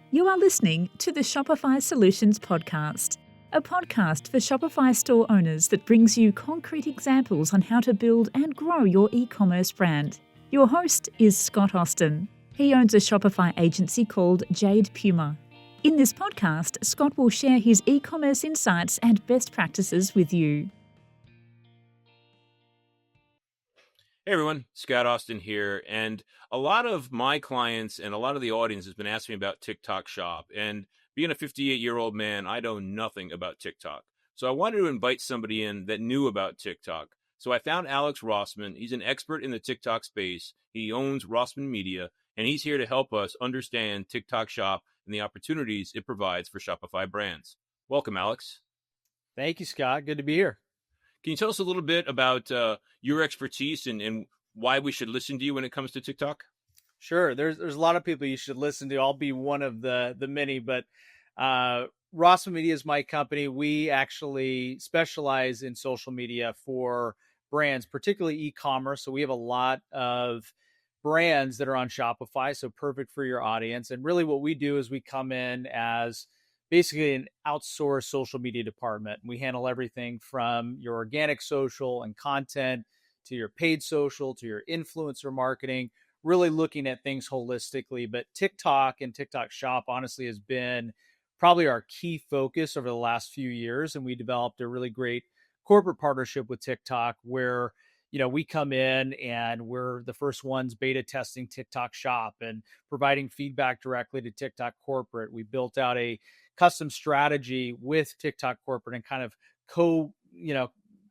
You are listening to the Shopify Solutions Podcast, a podcast for Shopify store owners that brings you concrete examples on how to build and grow your e-commerce brand. Your host is Scott Austin. He owns a Shopify agency called Jade Puma. In this podcast, Scott will share his e-commerce insights and best practices with you. Hey everyone, Scott Austin here, and a lot of my clients and a lot of the audience has been asking me about TikTok Shop, and being a 58-year-old man, I know nothing about TikTok. So I wanted to invite somebody in that knew about TikTok. So I found Alex Rossman. He's an expert in the TikTok space. He owns Rossman Media, and he's here to help us understand TikTok Shop and the opportunities it provides for Shopify brands. Welcome, Alex. Thank you, Scott. Good to be here. Can you tell us a little bit about your expertise and why we should listen to you when it comes to TikTok? Sure. There's a lot of people you should listen to. I'll be one of the many, but Rossman Media is my company. We actually specialize in social media for brands, particularly e-commerce. So we have a lot of brands that are on Shopify, so perfect for your audience. And really what we do is we come in as basically an outsourced social media department. We handle everything from your organic social and content to your paid social to your influencer marketing, really looking at things holistically. But TikTok and TikTok Shop honestly has been probably our key focus over the last few years. And we developed a really great corporate partnership with TikTok where we come in and we're the first ones beta testing TikTok Shop and providing feedback directly to TikTok corporate. We built out a custom strategy with TikTok corporate and kind of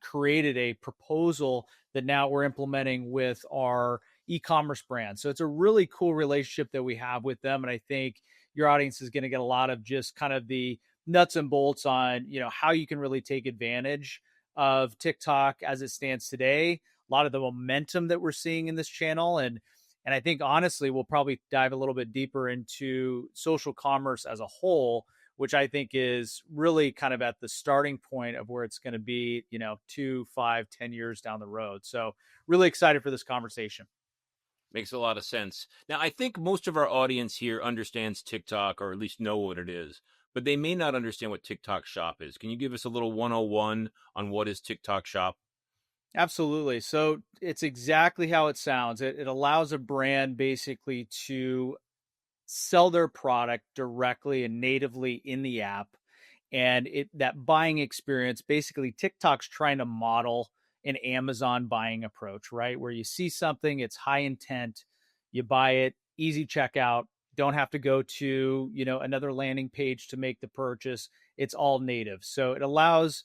created a proposal that now we're implementing with our e-commerce brand. So it's a really cool relationship that we have with them. And I think your audience is going to get a lot of just kind of the nuts and bolts on, how you can really take advantage of TikTok as it stands today, a lot of the momentum that we're seeing in this channel. And I think honestly, we'll probably dive a little bit deeper into social commerce as a whole, which I think is really kind of at the starting point of where it's going to be, 2, 5, 10 years down the road. So really excited for this conversation. Makes a lot of sense. Now, I think most of our audience here understands TikTok or at least know what it is, but they may not understand what TikTok Shop is. Can you give us a little 101 on what is TikTok Shop? Absolutely. So it's exactly how it sounds. It allows a brand basically to sell their product directly and natively in the app. And that buying experience, basically TikTok's trying to model an Amazon buying approach, right? Where you see something, it's high intent, you buy it, easy checkout, don't have to go to, another landing page to make the purchase. It's all native. So it allows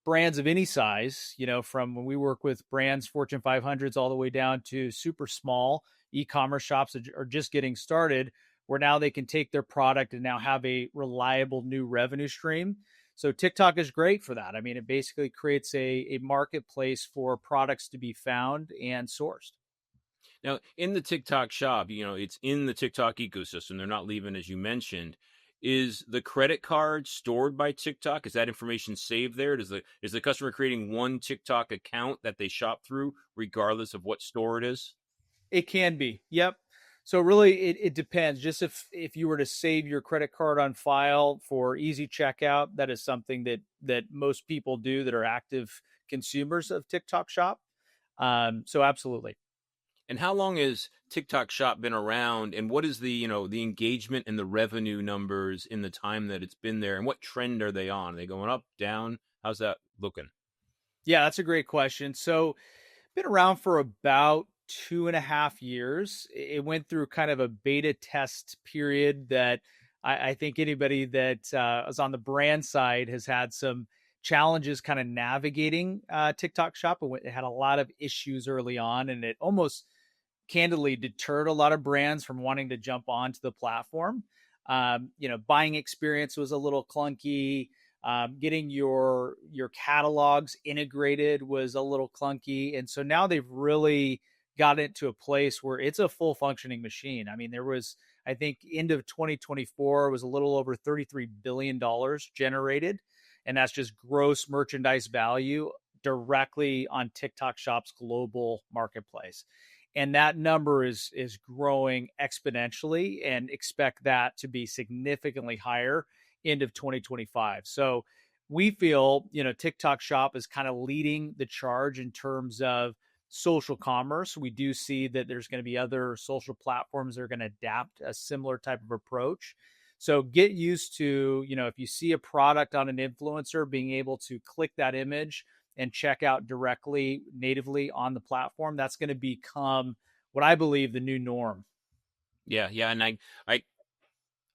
brands of any size, from when we work with brands, Fortune 500s, all the way down to super small e-commerce shops that are just getting started, where now they can take their product and now have a reliable new revenue stream. So TikTok is great for that. I mean, it basically creates a marketplace for products to be found and sourced. Now, in the TikTok Shop, it's in the TikTok ecosystem. They're not leaving, as you mentioned. Is the credit card stored by TikTok? Is that information saved there? Is the customer creating one TikTok account that they shop through, regardless of what store it is? It can be. Yep. So really, it depends. Just if you were to save your credit card on file for easy checkout, that is something that most people do that are active consumers of TikTok Shop. So absolutely. And how long has TikTok Shop been around? And what is the engagement and the revenue numbers in the time that it's been there? And what trend are they on? Are they going up, down? How's that looking? Yeah, that's a great question. So been around for about 2.5 years. It went through kind of a beta test period that I think anybody that is on the brand side has had some challenges kind of navigating TikTok Shop. It had a lot of issues early on, and it almost candidly deterred a lot of brands from wanting to jump onto the platform. Buying experience was a little clunky. Getting your catalogs integrated was a little clunky. And so now they've really got it to a place where it's a full functioning machine. I mean, there was, I think, end of 2024 was a little over $33 billion generated. And that's just gross merchandise value directly on TikTok Shop's global marketplace. And that number is growing exponentially, and expect that to be significantly higher end of 2025. So we feel, TikTok Shop is kind of leading the charge in terms of social commerce. We do see that there's going to be other social platforms that are going to adapt a similar type of approach. So get used to, if you see a product on an influencer, being able to click that image and check out directly natively on the platform. That's going to become what I believe the new norm. Yeah, and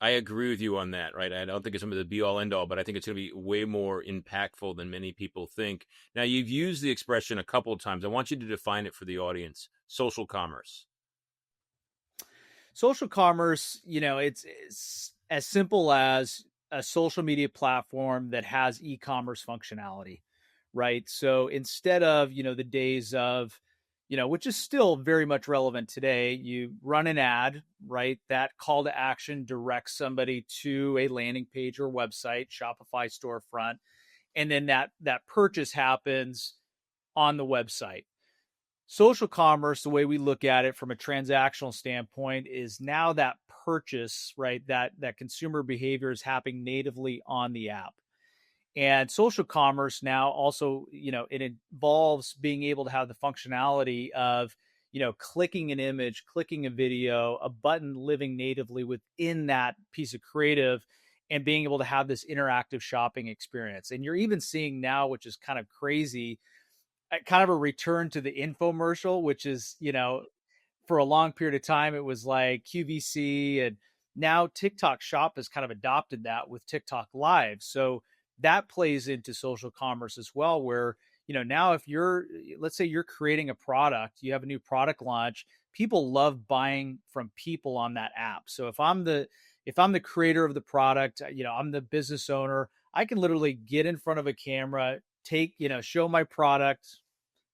I agree with you on that, right? I don't think it's some of the be all end all, but I think it's going to be way more impactful than many people think. Now, you've used the expression a couple of times. I want you to define it for the audience. Social commerce. Social commerce, it's as simple as a social media platform that has e-commerce functionality, right? So instead of, the days of, which is still very much relevant today, you run an ad, right? That call to action directs somebody to a landing page or website, Shopify storefront, and then that purchase happens on the website. Social commerce, the way we look at it from a transactional standpoint, is now that purchase, right? That consumer behavior is happening natively on the app. And social commerce now also, it involves being able to have the functionality of, clicking an image, clicking a video, a button living natively within that piece of creative, and being able to have this interactive shopping experience. And you're even seeing now, which is kind of crazy, kind of a return to the infomercial, which is, for a long period of time, it was like QVC, and now TikTok Shop has kind of adopted that with TikTok Live. So that plays into social commerce as well, where, now if let's say you're creating a product, you have a new product launch, people love buying from people on that app. So if I'm the creator of the product, I'm the business owner, I can literally get in front of a camera, show my product,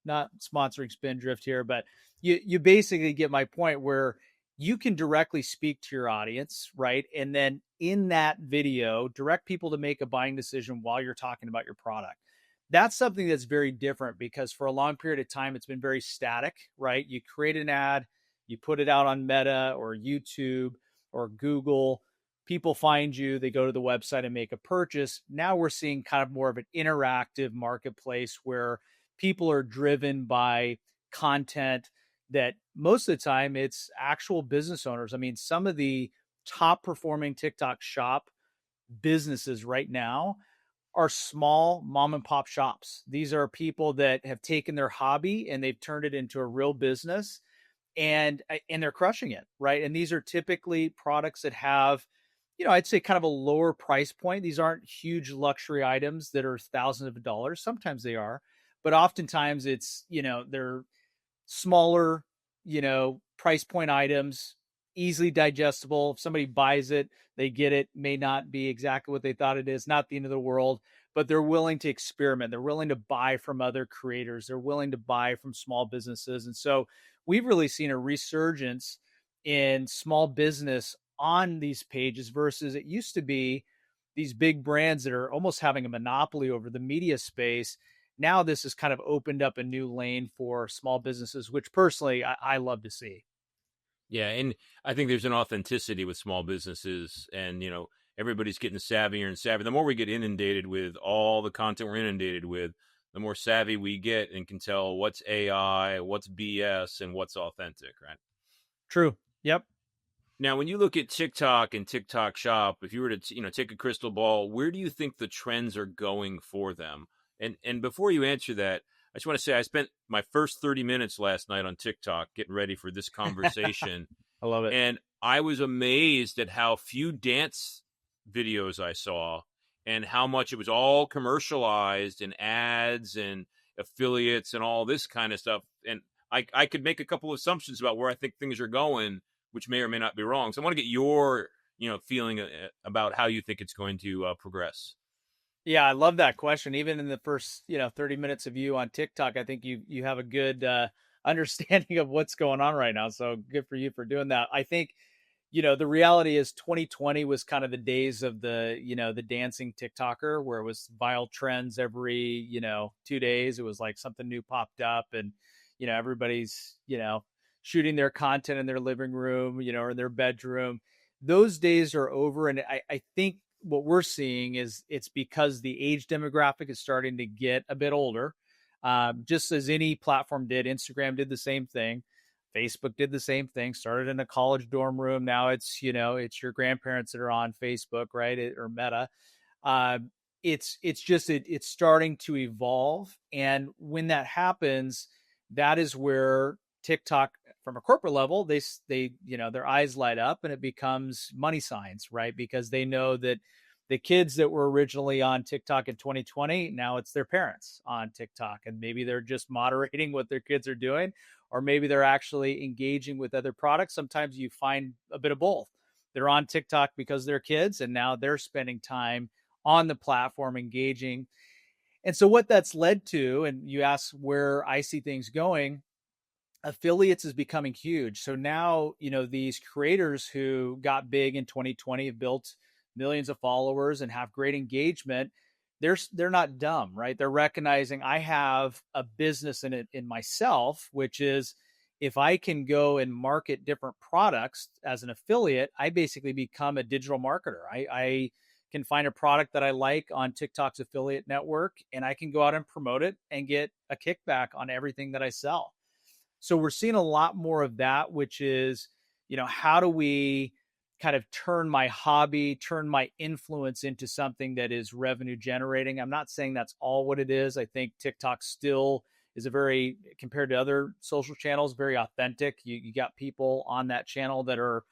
not sponsoring Spindrift here, but you basically get my point, where you can directly speak to your audience, right? And then in that video, direct people to make a buying decision while you're talking about your product. That's something that's very different, because for a long period of time, it's been very static, right? You create an ad, you put it out on Meta or YouTube or Google, people find you, they go to the website and make a purchase. Now we're seeing kind of more of an interactive marketplace, where people are driven by content that most of the time it's actual business owners. I mean, some of the top performing TikTok Shop businesses right now are small mom and pop shops. These are people that have taken their hobby and they've turned it into a real business, and they're crushing it, right? And these are typically products that have, I'd say kind of a lower price point. These aren't huge luxury items that are thousands of dollars. Sometimes they are, but oftentimes it's, they're smaller, price point items, easily digestible. If somebody buys it, they get it, may not be exactly what they thought it is, not the end of the world, but they're willing to experiment. They're willing to buy from other creators. They're willing to buy from small businesses. And so we've really seen a resurgence in small business on these pages, versus it used to be these big brands that are almost having a monopoly over the media space. Now this has kind of opened up a new lane for small businesses, which personally I love to see. Yeah, and I think there's an authenticity with small businesses, and everybody's getting savvier and savvier. The more we get inundated with all the content we're inundated with, the more savvy we get and can tell what's AI, what's BS, and what's authentic, right? True. Yep. Now, when you look at TikTok and TikTok Shop, if you were to take a crystal ball, where do you think the trends are going for them? And before you answer that, I just want to say I spent my first 30 minutes last night on TikTok getting ready for this conversation. I love it. And I was amazed at how few dance videos I saw, and how much it was all commercialized and ads and affiliates and all this kind of stuff. And I could make a couple of assumptions about where I think things are going, which may or may not be wrong. So I want to get your feeling about how you think it's going to progress. Yeah, I love that question. Even in the first 30 minutes of you on TikTok, I think you have a good understanding of what's going on right now. So good for you for doing that. I think the reality is 2020 was kind of the days of the dancing TikToker, where it was viral trends every 2 days. It was like something new popped up, and everybody's shooting their content in their living room, or in their bedroom. Those days are over. And I think what we're seeing is it's because the age demographic is starting to get a bit older. Just as any platform did, Instagram did the same thing. Facebook did the same thing, started in a college dorm room. Now it's, it's your grandparents that are on Facebook, right? Or Meta. Uh, it's starting to evolve. And when that happens, that is where TikTok, from a corporate level, they their eyes light up and it becomes money signs, right? Because they know that the kids that were originally on TikTok in 2020, now it's their parents on TikTok, and maybe they're just moderating what their kids are doing, or maybe they're actually engaging with other products. Sometimes you find a bit of both. They're on TikTok because they're kids, and now they're spending time on the platform engaging. And so what that's led to, and you ask where I see things going, affiliates is becoming huge. So now, these creators who got big in 2020 have built millions of followers and have great engagement. They're not dumb, right? They're recognizing I have a business in it in myself, which is if I can go and market different products as an affiliate, I basically become a digital marketer. I can find a product that I like on TikTok's affiliate network, and I can go out and promote it and get a kickback on everything that I sell. So we're seeing a lot more of that, which is, how do we kind of turn my hobby, turn my influence into something that is revenue generating? I'm not saying that's all what it is. I think TikTok still is compared to other social channels, very authentic. You got people on that channel that are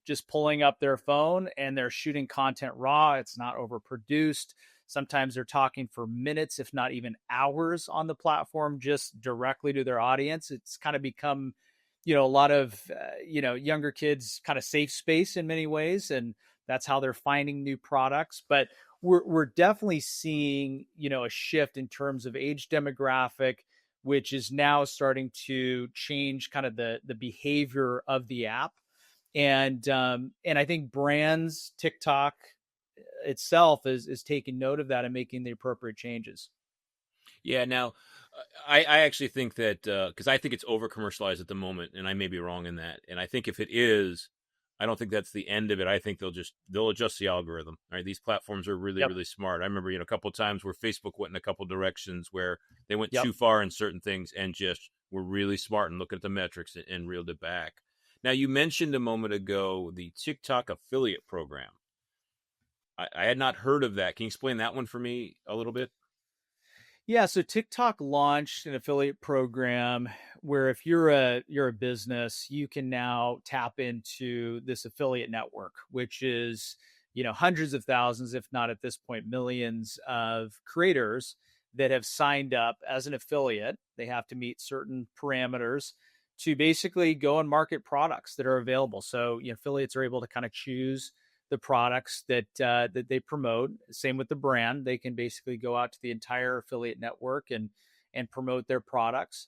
just pulling up their phone and they're shooting content raw. It's not overproduced. Sometimes they're talking for minutes, if not even hours on the platform, just directly to their audience. It's kind of become, a lot of, younger kids kind of safe space in many ways. And that's how they're finding new products. But we're definitely seeing, a shift in terms of age demographic, which is now starting to change kind of the behavior of the app. And I think brands, TikTok itself is taking note of that and making the appropriate changes. Yeah. Now, I actually think that because I think it's over commercialized at the moment, and I may be wrong in that. And I think if it is, I don't think that's the end of it. I think they'll adjust the algorithm. Right? These platforms are really, really smart. I remember, a couple of times where Facebook went in a couple of directions where they went too far in certain things and just were really smart and looking at the metrics and reeled it back. Now, you mentioned a moment ago the TikTok affiliate program. I had not heard of that. Can you explain that one for me a little bit? Yeah, so TikTok launched an affiliate program where if you're a business, you can now tap into this affiliate network, which is, hundreds of thousands, if not at this point, millions of creators that have signed up as an affiliate. They have to meet certain parameters to basically go and market products that are available. So affiliates are able to kind of choose the products that they promote. Same with the brand; they can basically go out to the entire affiliate network and promote their products.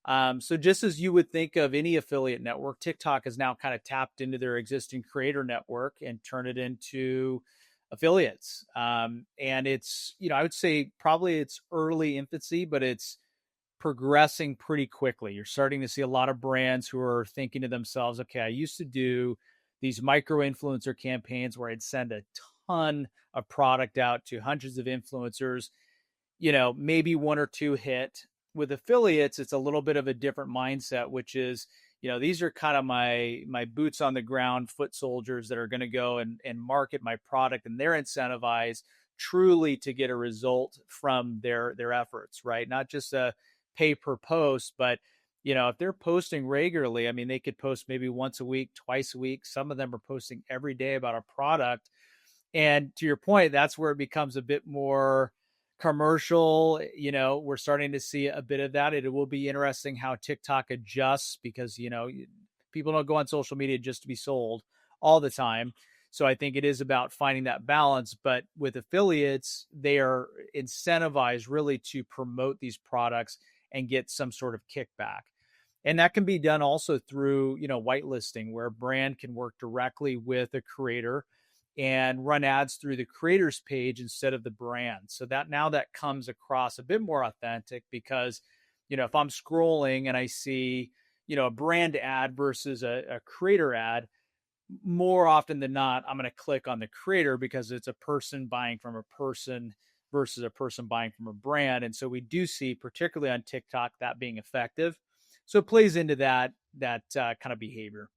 So just as you would think of any affiliate network, TikTok has now kind of tapped into their existing creator network and turned it into affiliates. And it's, I would say probably it's early infancy, but it's progressing pretty quickly. You're starting to see a lot of brands who are thinking to themselves, okay, I used to do these micro influencer campaigns where I'd send a ton of product out to hundreds of influencers, maybe one or two hit. With affiliates, it's a little bit of a different mindset, which is, these are kind of my boots on the ground foot soldiers that are going to go and market my product, and they're incentivized truly to get a result from their efforts, right? Not just a pay per post, but if they're posting regularly, I mean, they could post maybe once a week, twice a week. Some of them are posting every day about a product. And to your point, that's where it becomes a bit more commercial. We're starting to see a bit of that. It will be interesting how TikTok adjusts because, people don't go on social media just to be sold all the time. So I think it is about finding that balance. But with affiliates, they are incentivized really to promote these products and get some sort of kickback. And that can be done also through, whitelisting, where a brand can work directly with a creator and run ads through the creator's page instead of the brand. So that comes across a bit more authentic because, if I'm scrolling and I see, a brand ad versus a creator ad, more often than not, I'm going to click on the creator because it's a person buying from a person versus a person buying from a brand. And so we do see, particularly on TikTok, that being effective. So it plays into that kind of behavior.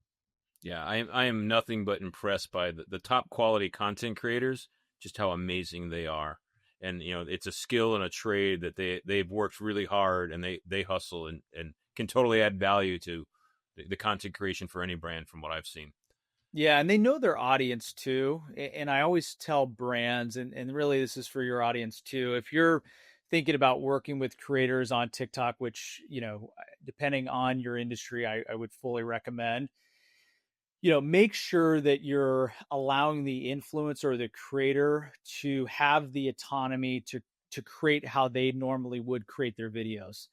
Yeah, I am nothing but impressed by the top quality content creators, just how amazing they are. And it's a skill and a trade that they've worked really hard, and they hustle and can totally add value to the content creation for any brand from what I've seen. Yeah, and they know their audience too. And I always tell brands, and really this is for your audience too. If you're thinking about working with creators on TikTok, which, depending on your industry, I would fully recommend, make sure that you're allowing the influencer or the creator to have the autonomy to create how they normally would create their videos.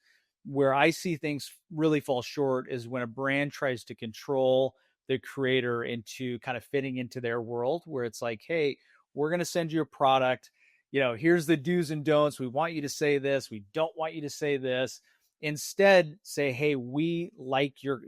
Where I see things really fall short is when a brand tries to control the creator into kind of fitting into their world, where it's like, hey, we're going to send you a product. Here's the do's and don'ts. We want you to say this. We don't want you to say this. Instead, say, hey, we like your,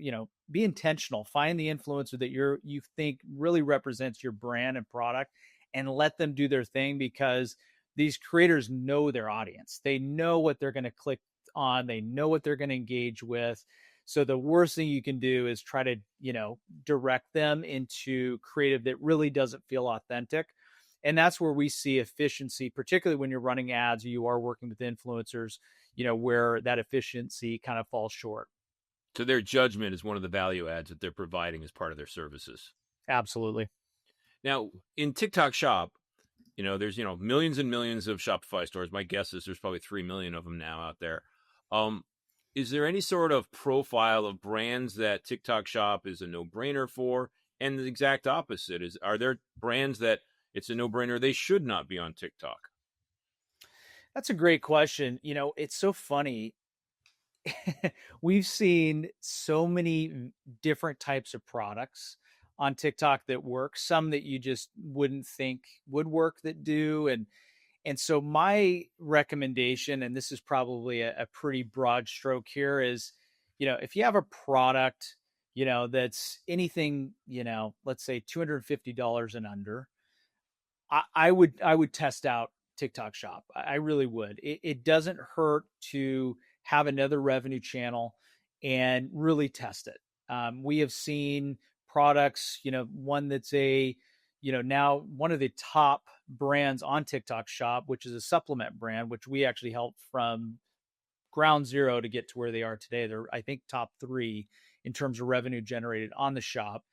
be intentional. Find the influencer that you think really represents your brand and product, and let them do their thing, because these creators know their audience. They know what they're going to click on. They know what they're going to engage with. So the worst thing you can do is try to, direct them into creative that really doesn't feel authentic. And that's where we see efficiency, particularly when you're running ads, or you are working with influencers, where that efficiency kind of falls short. So their judgment is one of the value adds that they're providing as part of their services. Absolutely. Now, in TikTok Shop, there's millions and millions of Shopify stores. My guess is there's probably 3 million of them now out there. Is there any sort of profile of brands that TikTok Shop is a no-brainer for? And the exact opposite are there brands that it's a no-brainer they should not be on TikTok? That's a great question. It's so funny. We've seen so many different types of products on TikTok that work, some that you just wouldn't think would work that do. And so my recommendation, and this is probably a pretty broad stroke here, is, if you have a product, that's anything, let's say $250 and under, I would test out TikTok Shop. I really would. It doesn't hurt to have another revenue channel and really test it. We have seen products, one that's now one of the top brands on TikTok Shop, which is a supplement brand, which we actually helped from ground zero to get to where they are today. They're, I think, top 3 in terms of revenue generated on the shop.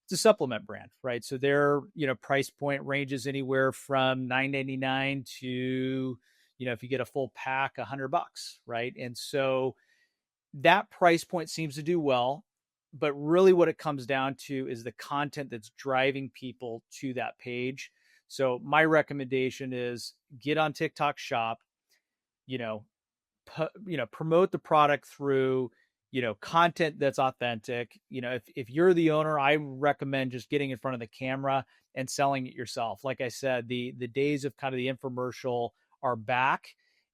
It's a supplement brand, right? So their, price point ranges anywhere from $9.99 to, if you get a full pack, $100, right? And so that price point seems to do well, but really what it comes down to is the content that's driving people to that page. So my recommendation is get on TikTok Shop, promote the product through, content that's authentic. If you're the owner, I recommend just getting in front of the camera and selling it yourself. Like I said, the days of kind of the infomercial are back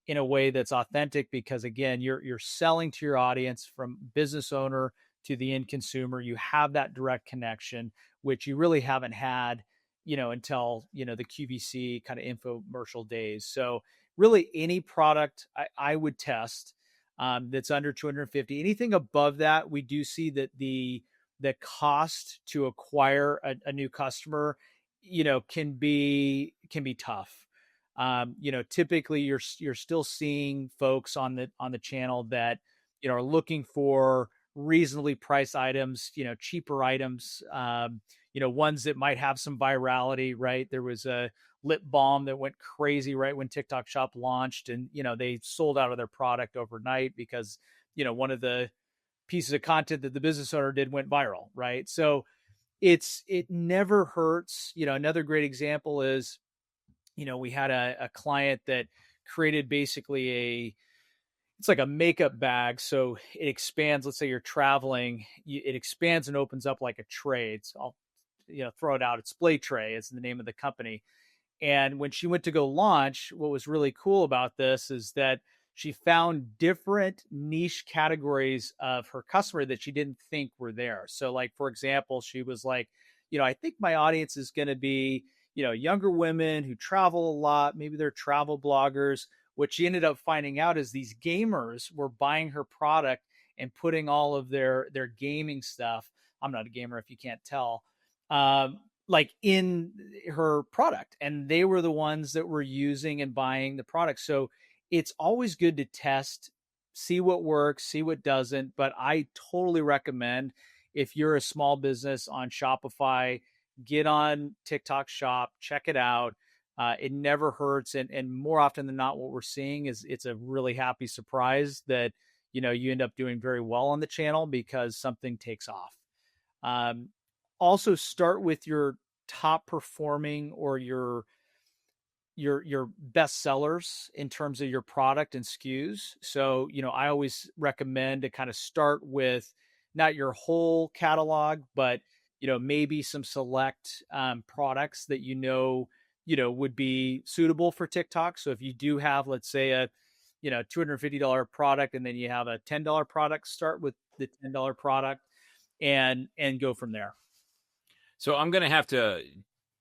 in a way that's authentic, because again, you're selling to your audience, from business owner to the end consumer. You have that direct connection, which you really haven't had, until, the QVC kind of infomercial days. So really any product I would test, that's under 250. Anything above that, we do see that the cost to acquire a new customer, can be tough. Typically you're still seeing folks on the channel that, are looking for reasonably priced items, cheaper items, ones that might have some virality, right? There was a lip balm that went crazy right when TikTok Shop launched, and, they sold out of their product overnight because, one of the pieces of content that the business owner did went viral, right? So it never hurts. Another great example is, we had a client that created basically it's like a makeup bag. So it expands. Let's say you're traveling, it expands and opens up like a tray. I'll throw it out. It's Splay Tray is the name of the company. And when she went to go launch, what was really cool about this is that she found different niche categories of her customer that she didn't think were there. So like, for example, she was like, I think my audience is going to be, younger women who travel a lot. Maybe they're travel bloggers. What she ended up finding out is these gamers were buying her product and putting all of their gaming stuff. I'm not a gamer if you can't tell. Like in her product, and they were the ones that were using and buying the product. So it's always good to test, see what works, see what doesn't. But I totally recommend, if you're a small business on Shopify, get on TikTok Shop, check it out. It never hurts. And more often than not, what we're seeing is it's a really happy surprise that, you end up doing very well on the channel because something takes off. Also start with your top performing or your best sellers in terms of your product and SKUs. So, I always recommend to kind of start with not your whole catalog, but, maybe some select products that, would be suitable for TikTok. So if you do have, let's say, a, $250 product, and then you have a $10 product, start with the $10 product and go from there. So I'm going to have to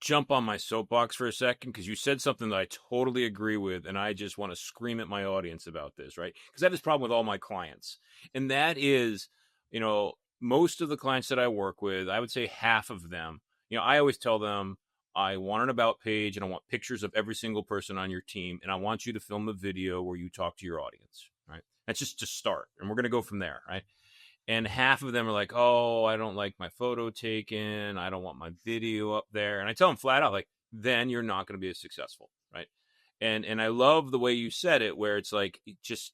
jump on my soapbox for a second, because you said something that I totally agree with, and I just want to scream at my audience about this, right? Because I have this problem with all my clients, and that is, most of the clients that I work with, I would say half of them, I always tell them, I want an about page, and I want pictures of every single person on your team, and I want you to film a video where you talk to your audience, right? That's just to start, and we're going to go from there, right? And half of them are like, oh, I don't like my photo taken. I don't want my video up there. And I tell them flat out, like, then you're not going to be as successful, right? And I love the way you said it, where it's like, just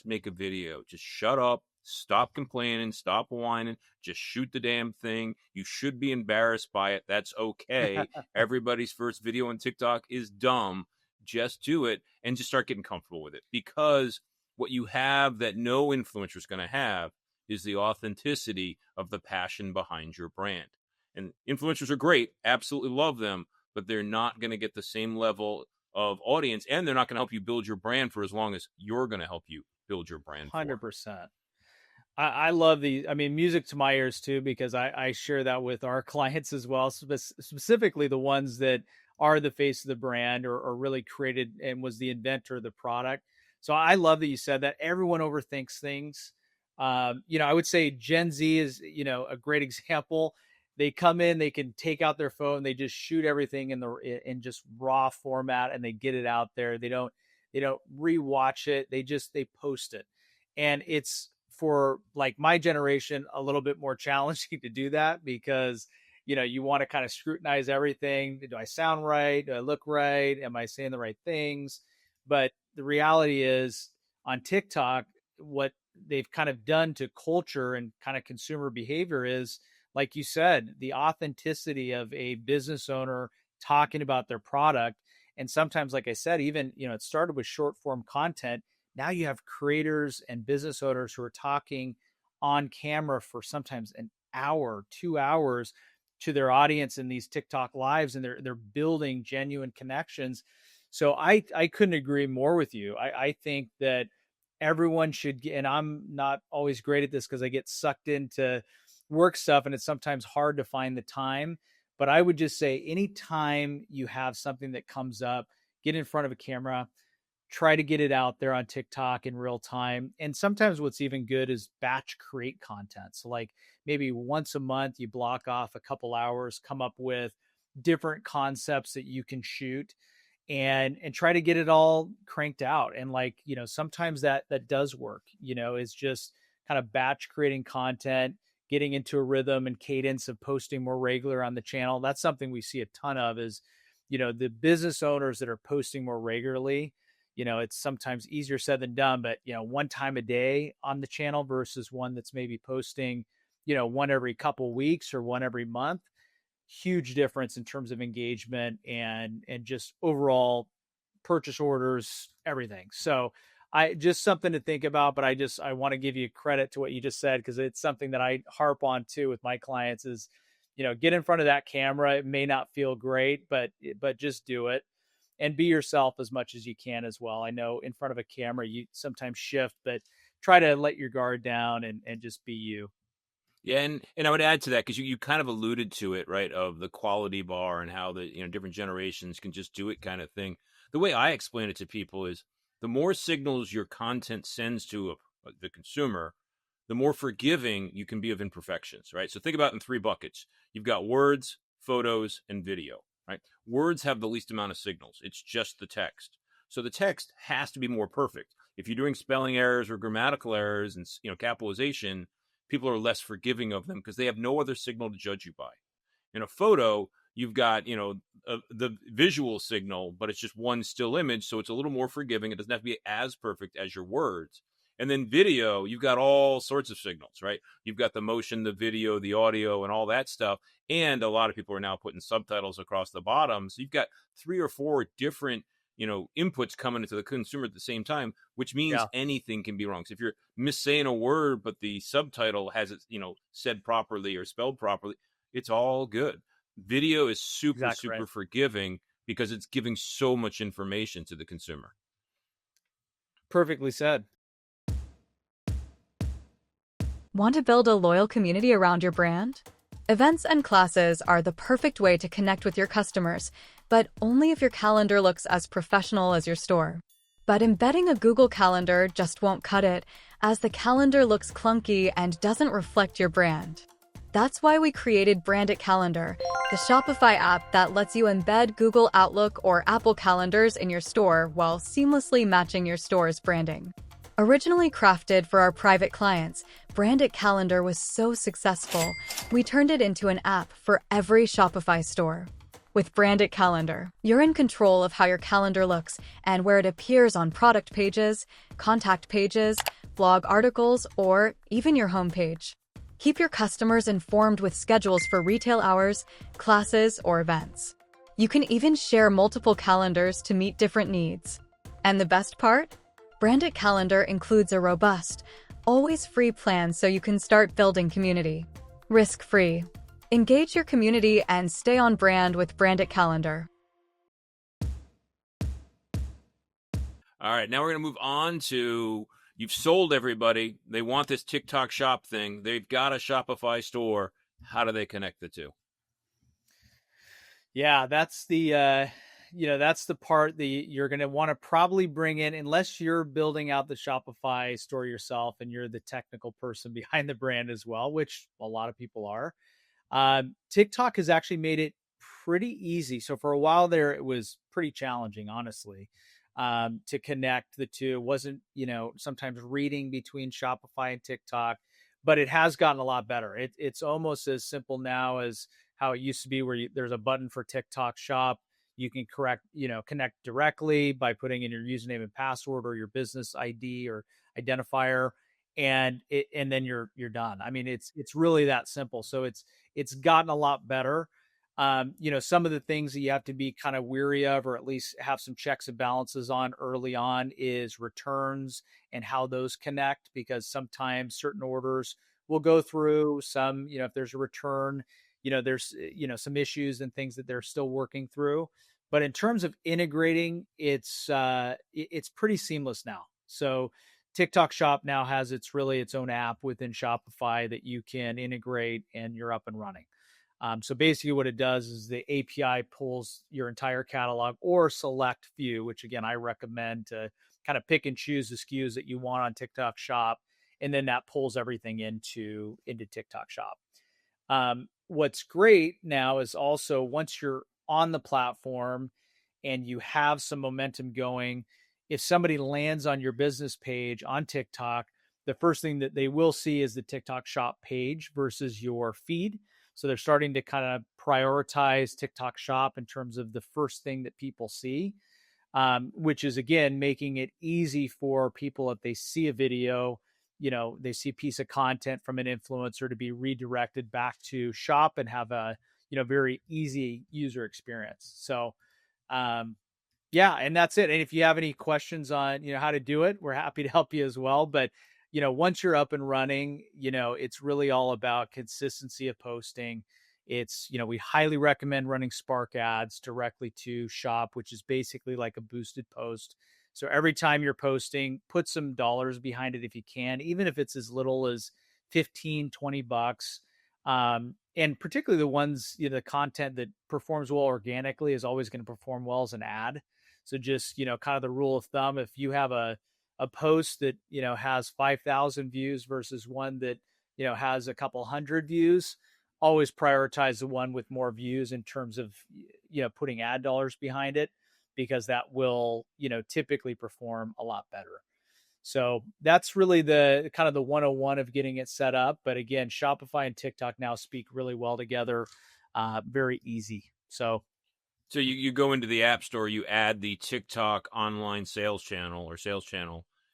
make a video. Just shut up. Stop complaining. Stop whining. Just shoot the damn thing. You should be embarrassed by it. That's okay. Everybody's first video on TikTok is dumb. Just do it and just start getting comfortable with it. Because what you have that no influencer is going to have is the authenticity of the passion behind your brand. And influencers are great, absolutely love them, but they're not going to get the same level of audience, and they're not going to help you build your brand for as long as you're going to help you build your brand. 100%. I love music to my ears too, because I share that with our clients as well, specifically the ones that are the face of the brand, or really created and was the inventor of the product. So I love that you said that. Everyone overthinks things. I would say Gen Z is, a great example. They come in, they can take out their phone, they just shoot everything in just raw format, and they get it out there. They don't rewatch it. They post it. And it's, for like my generation, a little bit more challenging to do that, because, you want to kind of scrutinize everything. Do I sound right? Do I look right? Am I saying the right things? But the reality is, on TikTok, what they've kind of done to culture and kind of consumer behavior is, like you said, the authenticity of a business owner talking about their product. And sometimes, like I said, even, it started with short form content. Now you have creators and business owners who are talking on camera for sometimes an hour, 2 hours to their audience in these TikTok lives, and they're building genuine connections. So I couldn't agree more with you. I think that everyone should get, and I'm not always great at this because I get sucked into work stuff, and it's sometimes hard to find the time. But I would just say, anytime you have something that comes up, get in front of a camera, try to get it out there on TikTok in real time. And sometimes what's even good is batch create content. So like maybe once a month, you block off a couple hours, come up with different concepts that you can shoot, and try to get it all cranked out. And like, sometimes that does work, is just kind of batch creating content, getting into a rhythm and cadence of posting more regular on the channel. That's something we see a ton of, is, the business owners that are posting more regularly. It's sometimes easier said than done, but, one time a day on the channel versus one that's maybe posting, one every couple weeks or one every month. Huge difference in terms of engagement and just overall purchase orders, everything. So I just something to think about, but I want to give you credit to what you just said, because it's something that I harp on too with my clients is, get in front of that camera. It may not feel great, but just do it. and be yourself as much as you can as well. I know in front of a camera, you sometimes shift, but try to let your guard down and just be you. Yeah, and I would add to that because you kind of alluded to it, right, of the quality bar and how the different generations can just do it kind of thing. The way I explain it to people is the more signals your content sends to the consumer, the more forgiving you can be of imperfections, right? So think about it in three buckets. You've got words, photos, and video, right? Words have the least amount of signals. It's just the text. So the text has to be more perfect. If you're doing spelling errors or grammatical errors and capitalization, people are less forgiving of them because they have no other signal to judge you by. In a photo, you've got the visual signal, but it's just one still image, so it's a little more forgiving. It doesn't have to be as perfect as your words. And then video, you've got all sorts of signals, right? You've got the motion, the video, the audio, and all that stuff. And a lot of people are now putting subtitles across the bottom. So you've got 3 or 4 different inputs coming into the consumer at the same time, which means anything can be wrong. So if you're missaying a word, but the subtitle has it, said properly or spelled properly, it's all good. Video is super forgiving because it's giving so much information to the consumer. Perfectly said. Want to build a loyal community around your brand? Events and classes are the perfect way to connect with your customers, but only if your calendar looks as professional as your store. But embedding a Google Calendar just won't cut it, as the calendar looks clunky and doesn't reflect your brand. That's why we created Branded Calendar, the Shopify app that lets you embed Google Outlook or Apple Calendars in your store while seamlessly matching your store's branding. Originally crafted for our private clients, Branded Calendar was so successful, we turned it into an app for every Shopify store. With Branded Calendar, you're in control of how your calendar looks and where it appears on product pages, contact pages, blog articles, or even your homepage. Keep your customers informed with schedules for retail hours, classes, or events. You can even share multiple calendars to meet different needs. And the best part? Branded Calendar includes a robust, always free plan so you can start building community. Risk-free. Engage your community and stay on brand with Branded Calendar. All right, now we're going to move on to, you've sold everybody. They want this TikTok shop thing. They've got a Shopify store. How do they connect the two? Yeah, that's the that's the part that you're going to want to probably bring in, unless you're building out the Shopify store yourself and you're the technical person behind the brand as well, which a lot of people are. TikTok has actually made it pretty easy. So for a while there, it was pretty challenging, honestly, to connect the two. It wasn't, sometimes reading between Shopify and TikTok, but it has gotten a lot better. It's almost as simple now as how it used to be, where there's a button for TikTok shop. You can connect directly by putting in your username and password or your business ID or identifier, and then you're done. I mean, it's really that simple. So it's gotten a lot better. Some of the things that you have to be kind of weary of, or at least have some checks and balances on early on, is returns and how those connect, because sometimes certain orders will go through. Some, if there's a return, there's, some issues and things that they're still working through. But in terms of integrating, it's pretty seamless now. So TikTok Shop now has its own app within Shopify that you can integrate, and you're up and running. So basically what it does is the API pulls your entire catalog or select few, which again, I recommend to kind of pick and choose the SKUs that you want on TikTok Shop. And then that pulls everything into TikTok Shop. What's great now is also, once you're on the platform and you have some momentum going, if somebody lands on your business page on TikTok, the first thing that they will see is the TikTok Shop page versus your feed. So they're starting to kind of prioritize TikTok Shop in terms of the first thing that people see, which is, again, making it easy for people, if they see a video, they see a piece of content from an influencer, to be redirected back to shop and have a, very easy user experience. So, and that's it. And if you have any questions on, how to do it, we're happy to help you as well. But, once you're up and running, it's really all about consistency of posting. It's, we highly recommend running Spark ads directly to shop, which is basically like a boosted post. So every time you're posting, put some dollars behind it if you can, even if it's as little as 15, $20. And particularly the ones, the content that performs well organically is always going to perform well as an ad. So just, kind of the rule of thumb, if you have a post that, has 5,000 views versus one that, has a couple hundred views, always prioritize the one with more views in terms of, putting ad dollars behind it, because that will, typically perform a lot better. So that's really the kind of the 101 of getting it set up. But again, Shopify and TikTok now speak really well together. Very easy. So you go into the App Store, you add the TikTok online sales channel,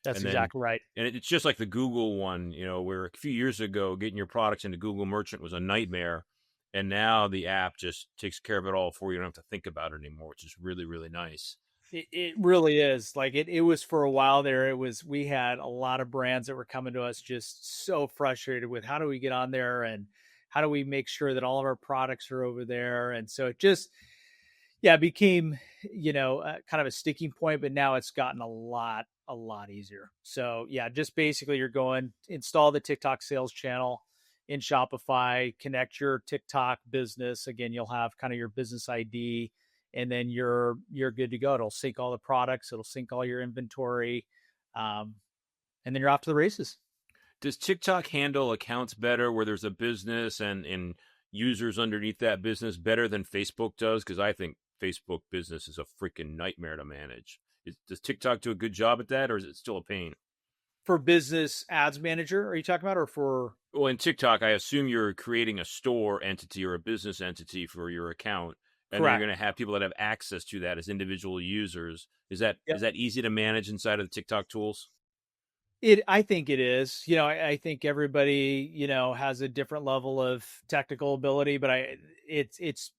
that's and then, exactly right. And it's just like the Google one, where a few years ago, getting your products into Google Merchant was a nightmare. And now the app just takes care of it all for you. You don't have to think about it anymore, which is really, really nice. It really is. Like it was for a while there. We had a lot of brands that were coming to us just so frustrated with how do we get on there and how do we make sure that all of our products are over there. And so it just, became, kind of a sticking point, but now it's gotten a lot easier. So just basically you're going, install the TikTok sales channel in Shopify, connect your TikTok business. Again, you'll have kind of your business ID, and then you're good to go. It'll sync all the products. It'll sync all your inventory. And then you're off to the races. Does TikTok handle accounts better where there's a business and users underneath that business better than Facebook does? Because I think Facebook business is a freaking nightmare to manage. Does TikTok do a good job at that, or is it still a pain? For business ads manager, are you talking about, or for? Well, in TikTok, I assume you're creating a store entity or a business entity for your account, and then you're going to have people that have access to that as individual users. Is that easy to manage inside of the TikTok tools? I think it is. I think everybody, has a different level of technical ability, but it's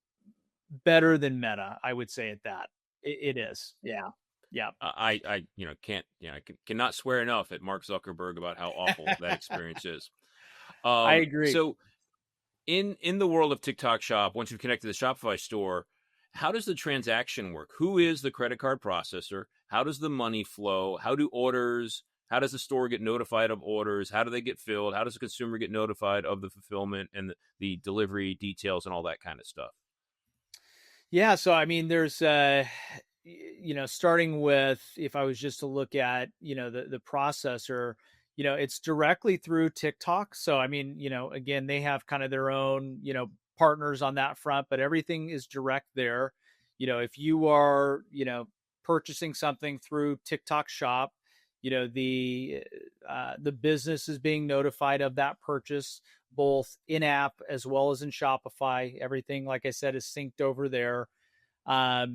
better than Meta, I would say at that. It is. Yeah. Yeah. I cannot swear enough at Mark Zuckerberg about how awful that experience is. I agree. So in the world of TikTok Shop, once you've connected the Shopify store, how does the transaction work? Who is the credit card processor? How does the money flow? How does the store get notified of orders? How do they get filled? How does the consumer get notified of the fulfillment and the delivery details and all that kind of stuff? Yeah. So, I mean, there's, starting with, if I was just to look at, the processor, it's directly through TikTok. So, I mean, again, they have kind of their own, partners on that front, but everything is direct there. If you are, purchasing something through TikTok Shop, the business is being notified of that purchase, both in app as well as in Shopify. Everything, like I said, is synced over there. Like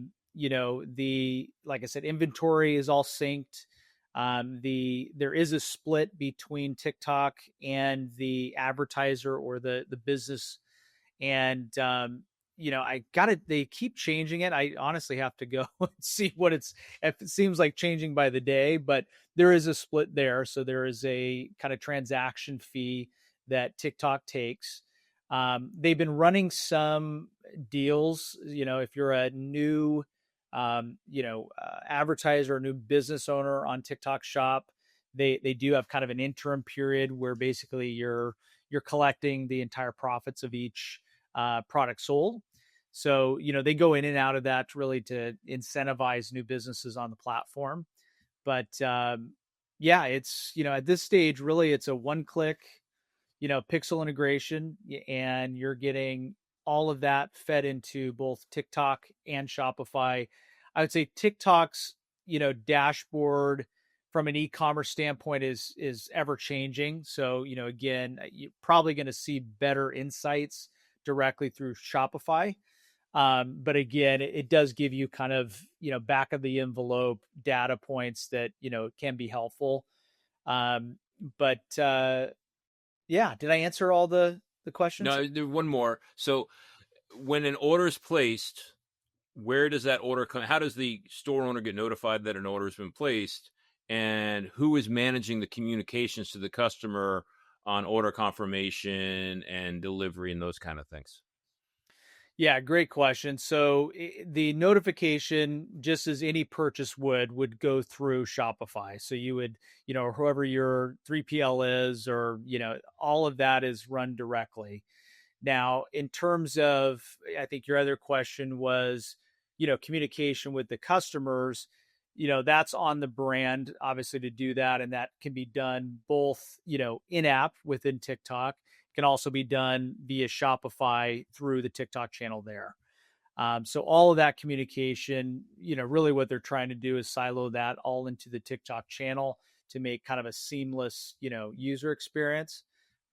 I said, inventory is all synced. There is a split between TikTok and the advertiser or the business. And, they keep changing it. I honestly have to go and see if it seems like changing by the day, but there is a split there. So there is a kind of transaction fee that TikTok takes. They've been running some deals, if you're a new, advertiser, a new business owner on TikTok Shop, they do have kind of an interim period where basically you're collecting the entire profits of each product sold. So, they go in and out of that really to incentivize new businesses on the platform. But it's, at this stage, really, it's a one-click, pixel integration, and you're getting all of that fed into both TikTok and Shopify. I would say TikTok's, dashboard from an e-commerce standpoint is ever changing. So, again, you're probably going to see better insights directly through Shopify. But again, it does give you kind of, back of the envelope data points that, can be helpful. Did I answer all the questions? No, there's one more. So when an order is placed, where does that order come? How does the store owner get notified that an order has been placed? And who is managing the communications to the customer on order confirmation and delivery and those kind of things? Yeah, great question. So the notification, just as any purchase would go through Shopify. So you would, or whoever your 3PL is, or, all of that is run directly. Now, in terms of, I think your other question was, communication with the customers, that's on the brand, obviously, to do that. And that can be done both, in app within TikTok, can also be done via Shopify through the TikTok channel there. So all of that communication, really what they're trying to do is silo that all into the TikTok channel to make kind of a seamless, user experience.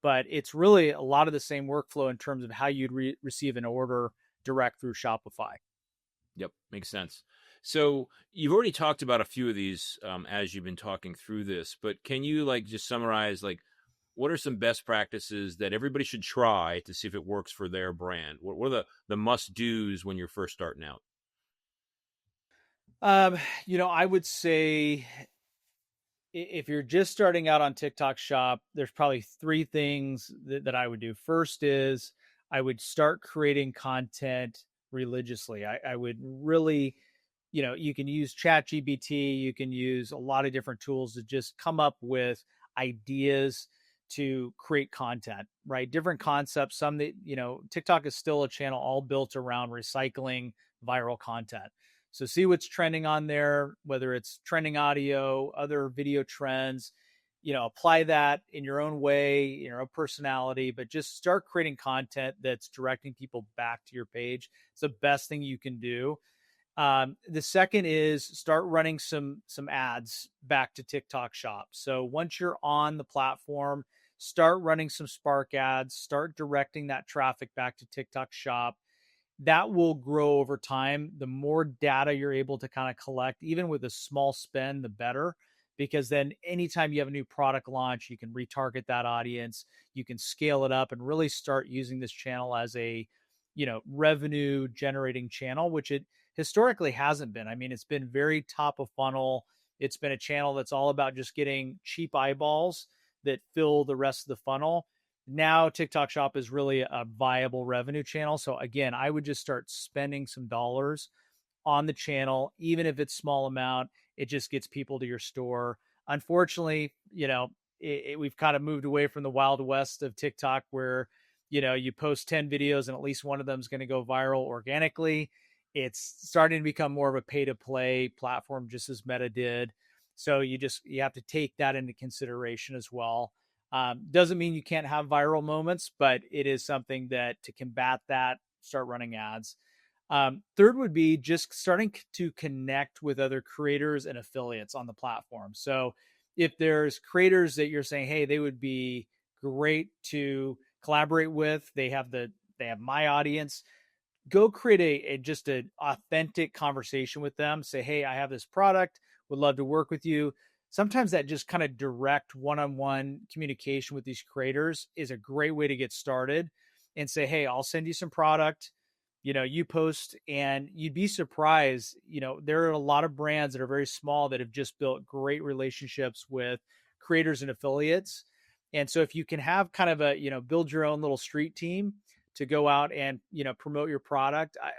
But it's really a lot of the same workflow in terms of how you'd receive an order direct through Shopify. Yep, makes sense. So you've already talked about a few of these as you've been talking through this, but can you just summarize what are some best practices that everybody should try to see if it works for their brand? What are the must-dos when you're first starting out? I would say if you're just starting out on TikTok Shop, there's probably three things that I would do. First is I would start creating content religiously. I would really, you can use ChatGPT, you can use a lot of different tools to just come up with ideas to create content, right? Different concepts. Some that, TikTok is still a channel all built around recycling viral content. So see what's trending on there, whether it's trending audio, other video trends, apply that in your own way, your own personality, but just start creating content that's directing people back to your page. It's the best thing you can do. The second is start running some ads back to TikTok Shop. So once you're on the platform, start running some Spark ads, start directing that traffic back to TikTok Shop. That will grow over time. The more data you're able to kind of collect, even with a small spend, the better, because then anytime you have a new product launch, you can retarget that audience, you can scale it up and really start using this channel as a, revenue generating channel, which it historically hasn't been. I mean, it's been very top of funnel. It's been a channel that's all about just getting cheap eyeballs that fill the rest of the funnel. Now TikTok Shop is really a viable revenue channel. So again, I would just start spending some dollars on the channel, even if it's small amount. It just gets people to your store. Unfortunately, we've kind of moved away from the Wild West of TikTok where, you post 10 videos and at least one of them is going to go viral organically. It's starting to become more of a pay to play platform, just as Meta did. So you have to take that into consideration as well. Doesn't mean you can't have viral moments, but it is something that to combat that, start running ads. Third would be just starting to connect with other creators and affiliates on the platform. So if there's creators that you're saying, hey, they would be great to collaborate with, they have my audience, go create a just an authentic conversation with them. Say, hey, I have this product, would love to work with you. Sometimes that just kind of direct one-on-one communication with these creators is a great way to get started and say, hey, I'll send you some product, you post, and you'd be surprised. There are a lot of brands that are very small that have just built great relationships with creators and affiliates. And so if you can have kind of a, build your own little street team to go out and, promote your product, I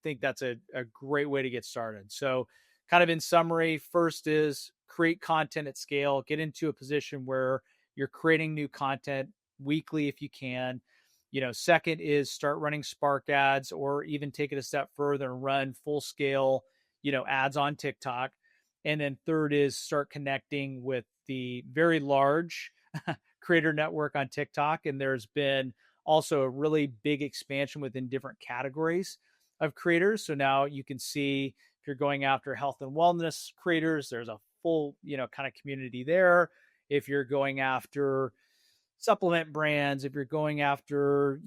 think that's a great way to get started. So kind of in summary, first is create content at scale, get into a position where you're creating new content weekly if you can. Second is start running Spark ads, or even take it a step further and run full scale, ads on TikTok. And then third is start connecting with the very large creator network on TikTok. And there's been also a really big expansion within different categories of creators. So now you can see if you're going after health and wellness creators, there's a full, kind of community there. If you're going after supplement brands, if you're going after,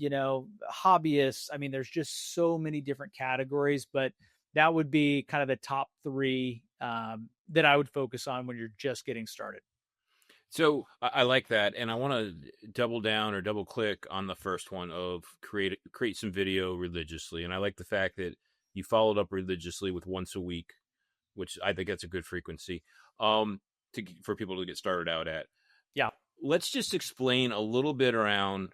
hobbyists, I mean, there's just so many different categories, but that would be kind of the top three that I would focus on when you're just getting started. So I like that, and I want to double down or double click on the first one of create some video religiously. And I like the fact that you followed up religiously with once a week, which I think that's a good frequency for people to get started out at. Yeah. Let's just explain a little bit around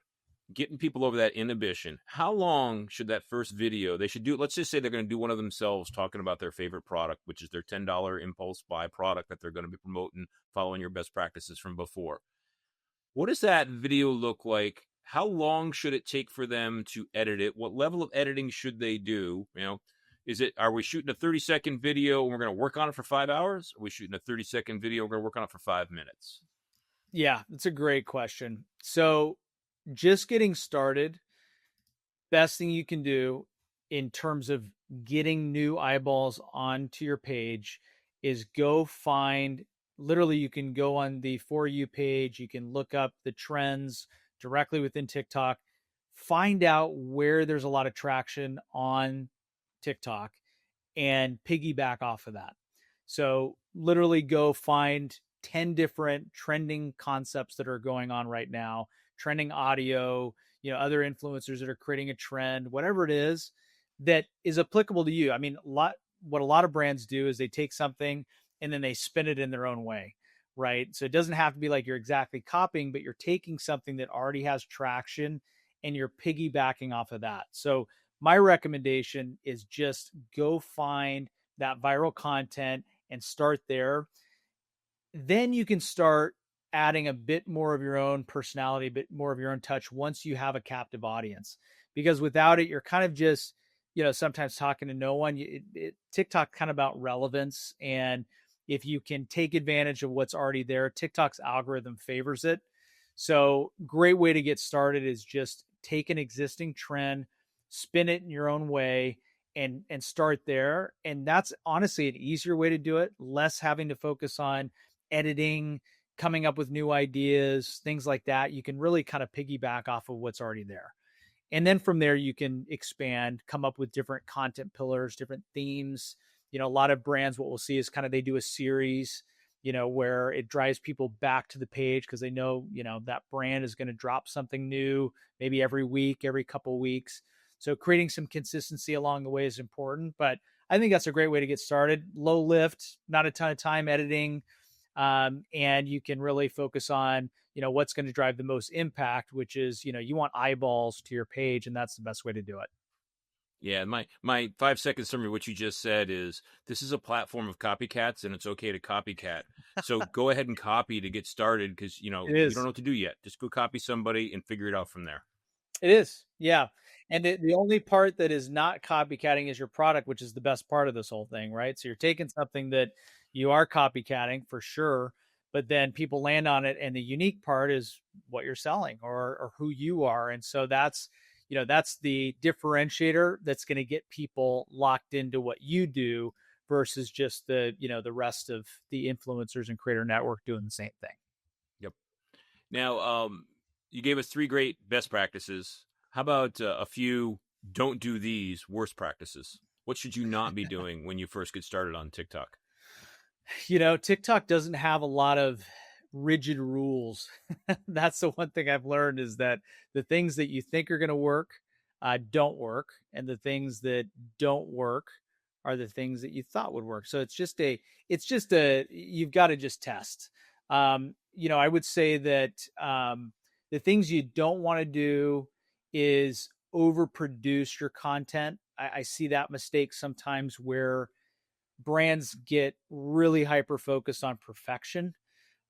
getting people over that inhibition. How long should that first video they should do? Let's just say they're going to do one of themselves talking about their favorite product, which is their $10 impulse buy product that they're going to be promoting, following your best practices from before. What does that video look like? How long should it take for them to edit it? What level of editing should they do? Are we shooting a 30-second video and we're going to work on it for 5 hours? Are we shooting a 30-second video and we're going to work on it for 5 minutes? Yeah, that's a great question. So just getting started, best thing you can do in terms of getting new eyeballs onto your page is go find, literally you can go on the For You page, you can look up the trends directly within TikTok, find out where there's a lot of traction on TikTok and piggyback off of that. So literally go find 10 different trending concepts that are going on right now, trending audio, other influencers that are creating a trend, whatever it is that is applicable to you. I mean, what a lot of brands do is they take something and then they spin it in their own way, right? So it doesn't have to be like you're exactly copying, but you're taking something that already has traction and you're piggybacking off of that. So my recommendation is just go find that viral content and start there. Then you can start adding a bit more of your own personality, a bit more of your own touch once you have a captive audience. Because without it, you're kind of just, sometimes talking to no one. TikTok kind of about relevance. And if you can take advantage of what's already there, TikTok's algorithm favors it. So great way to get started is just take an existing trend, spin it in your own way, and start there. And that's honestly an easier way to do it, less having to focus on editing, coming up with new ideas, things like that. You can really kind of piggyback off of what's already there. And then from there, you can expand, come up with different content pillars, different themes. A lot of brands, what we'll see is kind of they do a series, where it drives people back to the page because they know, that brand is going to drop something new, maybe every week, every couple of weeks. So creating some consistency along the way is important. But I think that's a great way to get started. Low lift, not a ton of time editing. And you can really focus on, what's going to drive the most impact, which is, you want eyeballs to your page, and that's the best way to do it. Yeah, my 5 second summary of what you just said is this is a platform of copycats, and it's okay to copycat. So go ahead and copy to get started because, you don't know what to do yet. Just go copy somebody and figure it out from there. It is. Yeah. And the only part that is not copycatting is your product, which is the best part of this whole thing, right? So you're taking something that you are copycatting for sure, but then people land on it. And the unique part is what you're selling or who you are. And so that's the differentiator that's going to get people locked into what you do versus just the rest of the influencers and creator network doing the same thing. Yep. Now, you gave us 3 great best practices. How about a few don't do these worst practices? What should you not be doing when you first get started on TikTok? TikTok doesn't have a lot of rigid rules. That's the one thing I've learned is that the things that you think are going to work don't work. And the things that don't work are the things that you thought would work. So it's just you've got to just test. I would say that the things you don't want to do is overproduce your content. I see that mistake sometimes where brands get really hyper focused on perfection.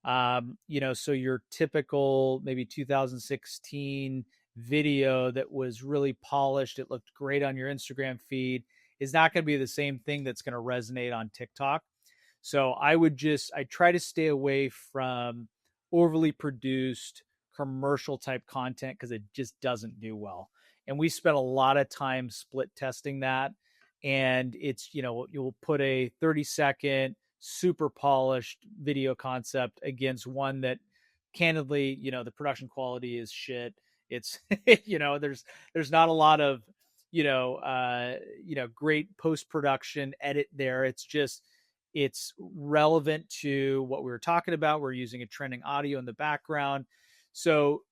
So your typical maybe 2016 video that was really polished, it looked great on your Instagram feed, is not going to be the same thing that's going to resonate on TikTok. So I try to stay away from overly produced commercial type content because it just doesn't do well. And we spent a lot of time split testing that. And it's, you'll put a 30-second super polished video concept against one that candidly, the production quality is shit. It's, there's not a lot of, great post-production edit there. It's relevant to what we were talking about. We're using a trending audio in the background. So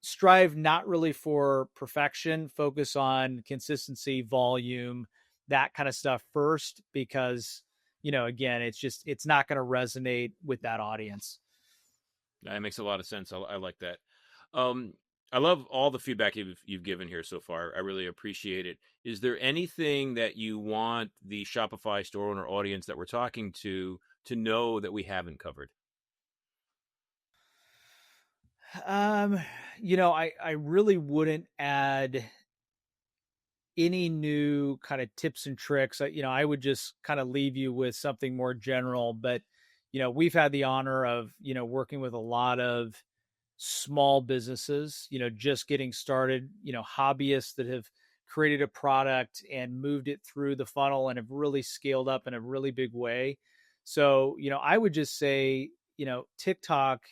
strive not really for perfection, focus on consistency, volume, that kind of stuff first, because, again, it's not going to resonate with that audience. That makes a lot of sense. I like that. I love all the feedback you've given here so far. I really appreciate it. Is there anything that you want the Shopify store owner audience that we're talking to know that we haven't covered? I really wouldn't add any new kind of tips and tricks. I would just kind of leave you with something more general. But, we've had the honor of, working with a lot of small businesses, just getting started, hobbyists that have created a product and moved it through the funnel and have really scaled up in a really big way. So, I would just say, TikTok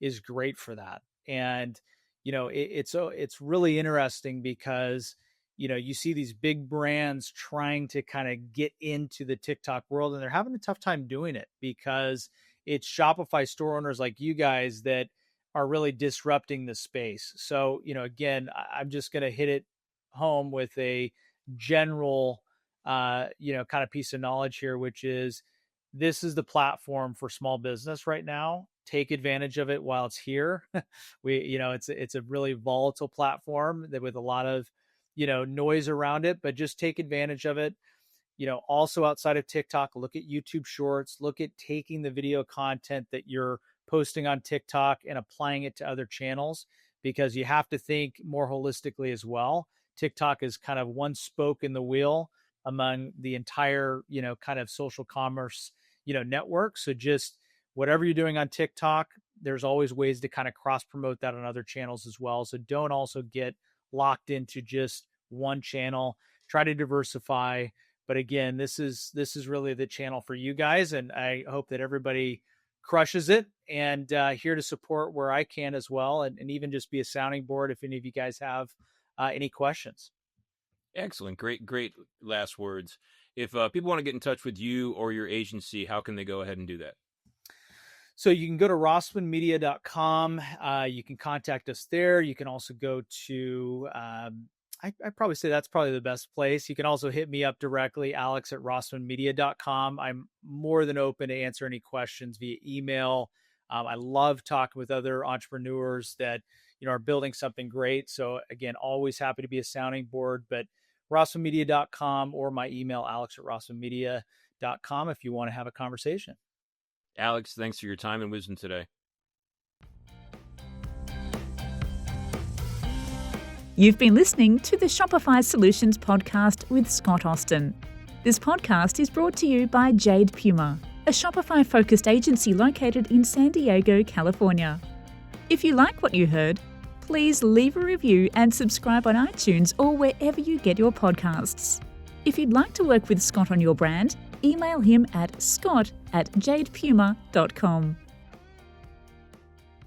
is great for that. And, it's really interesting because, you see these big brands trying to kind of get into the TikTok world, and they're having a tough time doing it because it's Shopify store owners like you guys that are really disrupting the space. So, again, I'm just going to hit it home with a general, kind of piece of knowledge here, which is this is the platform for small business right now. Take advantage of it while it's here. It's a really volatile platform that with a lot of, noise around it, but just take advantage of it. Also outside of TikTok, look at YouTube Shorts, look at taking the video content that you're posting on TikTok and applying it to other channels, because you have to think more holistically as well. TikTok is kind of one spoke in the wheel among the entire, kind of social commerce, network. So just whatever you're doing on TikTok, there's always ways to kind of cross promote that on other channels as well. So don't also get locked into just one channel. Try to diversify. But again, this is really the channel for you guys. And I hope that everybody crushes it, and here to support where I can as well. And even just be a sounding board if any of you guys have any questions. Excellent. Great last words. If people want to get in touch with you or your agency, how can they go ahead and do that? So you can go to rossmanmedia.com. You can contact us there. You can also go to, I'd probably say that's probably the best place. You can also hit me up directly, alex@rossmanmedia.com. I'm more than open to answer any questions via email. I love talking with other entrepreneurs that, are building something great. So again, always happy to be a sounding board, but rossmanmedia.com or my email, alex@rossmanmedia.com if you want to have a conversation. Alex, thanks for your time and wisdom today. You've been listening to the Shopify Solutions podcast with Scott Austin. This podcast is brought to you by Jade Puma, a Shopify-focused agency located in San Diego, California. If you like what you heard, please leave a review and subscribe on iTunes or wherever you get your podcasts. If you'd like to work with Scott on your brand, email him at scott@jadepuma.com.